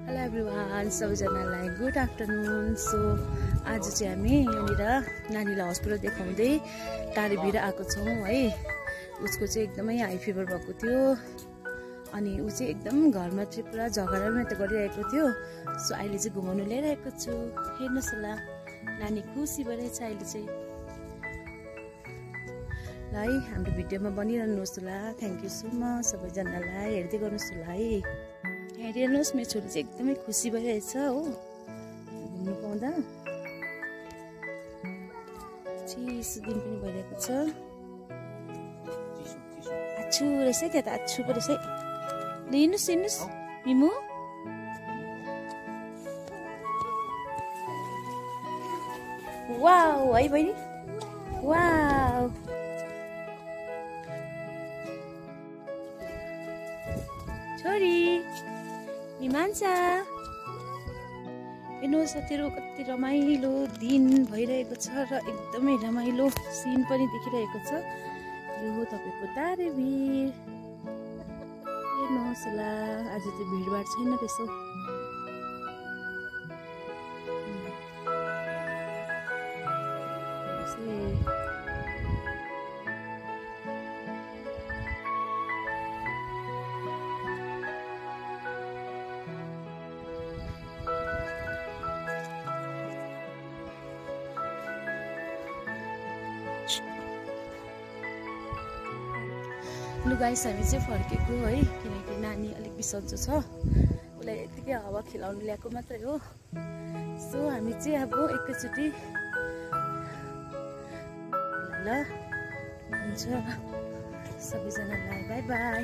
Hello everyone, सबैजनालाई good afternoon. So आज चाहिँ हामी यहाँनिर नानीलाई हस्पिटल देखाउँदै टाढीभिर आएको छौँ है। उसको चाहिँ एकदमै हाई फिभर भएको थियो अनि ऊ चाहिँ एकदम घरमा चाहिँ पुरा झगडा मात्र गरिरहेको थियो। सो अहिले चाहिँ घुमाउनु ल्याइरहेको छु। हेर्नुहोस् होला, नानी खुसी भइरहेछ अहिले चाहिँ। ल है, हाम्रो भिडियोमा बनिरहनुहोस् होला। थ्याङ्क यू सो मच सबैजनालाई, हेर्दै गर्नुहोस् होला है। हेर्नुहोस्, मेरो छोरी चाहिँ एकदमै खुसी भइरहेछ हो घुम्नु पाउँदा। चिसो दिन पनि भइरहेको छ। आछु रहेछ त्यहाँ त, आछु पो रहेछ। हिँड्नुहोस् हिँड्नुहोस् मिमु। वाउ है बहिनी, वाउ। छोरी मिमान्सा, हेर्नुहोस् साथीहरू कति रमाइलो दिन भइरहेको छ र एकदमै रमाइलो सिन पनि देखिरहेको छ। यो हो तपाईँको तारेभिर। हेर्नुहोस् होला, आज चाहिँ भिडभाड छैन रहेछ। लु गाइस, हामी चाहिँ फर्केको है, किनकि नानी अलिक बिसन्चो छ। उसलाई यतिकै हावा खिलाउनु ल्याएको मात्रै हो। सो हामी चाहिँ अब एकैचोटि ल हुन्छ सबैजनालाई बाई बाई।